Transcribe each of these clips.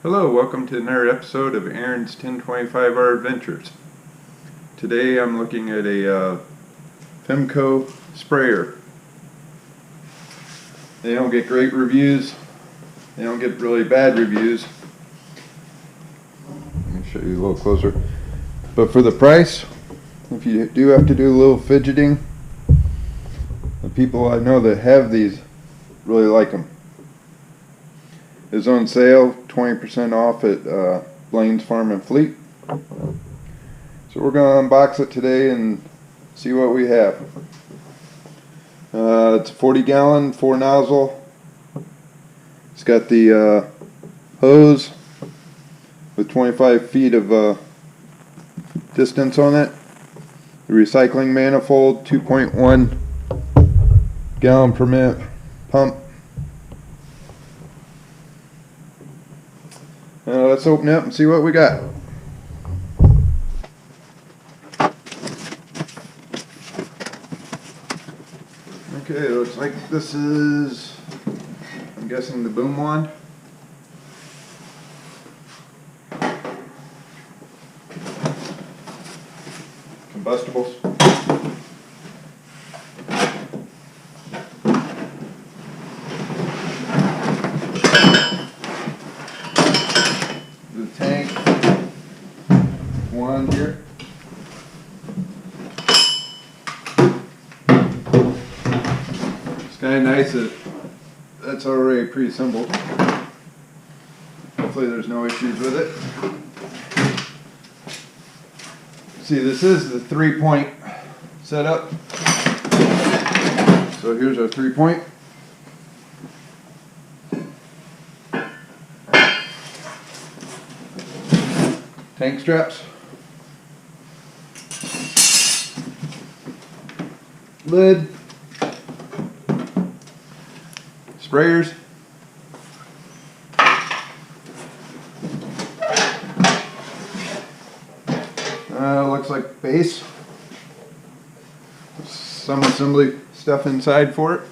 Hello, welcome to another episode of Aaron's 1025R Adventures. Today I'm looking at a Fimco sprayer. They don't get great reviews. They don't get really bad reviews. Let me show you a little closer. But for the price, if you do have to do a little fidgeting, the people I know that have these really like them. It's on sale, 20% off at Blaine's Farm and Fleet. So we're going to unbox it today and see what we have. It's a 40 gallon, 4 nozzle. It's got the hose with 25 feet of distance on it. The recycling manifold, 2.1 gallon per minute pump. Let's open it up and see what we got. Okay, looks like this is, I'm guessing, the boom wand. Combustibles. The tank wand here. It's kind of nice that that's already pre-assembled. Hopefully there's no issues with it. See, this is the 3-point setup. So here's our 3-point. Tank straps. Lid. Sprayers. Looks like base. Some assembly stuff inside for it.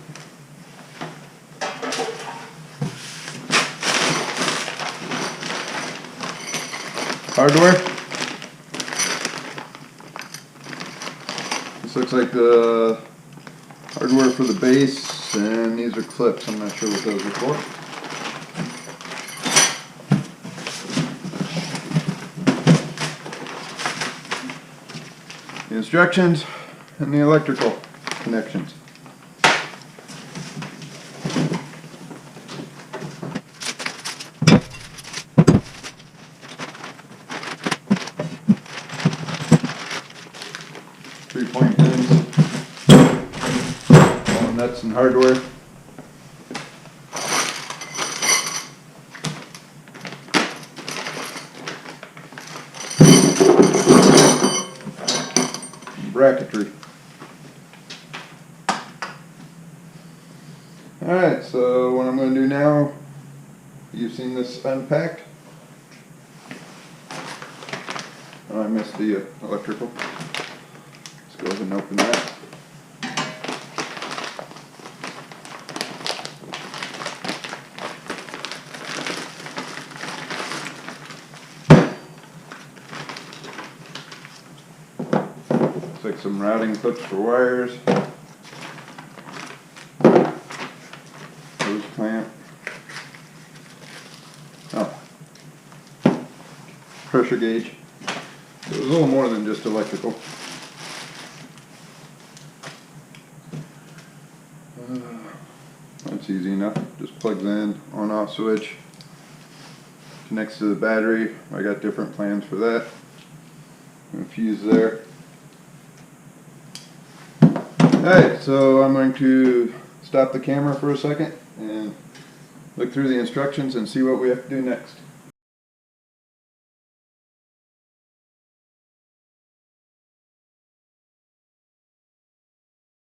Hardware. This looks like the hardware for the base, and these are clips. I'm not sure what those are for. The instructions and the electrical connections. Three-point pins, all the nuts and hardware. Bracketry. Alright, so what I'm going to do now, you've seen this unpacked. Oh, I missed the electrical. Let's go ahead and open that. Looks like some routing clips for wires. Hose clamp. Oh. Pressure gauge. So it was a little more than just electrical. That's easy enough. Just plugs in, on off switch. Connects to the battery. I got different plans for that. And a fuse there. Alright, so I'm going to stop the camera for a second and look through the instructions and see what we have to do next.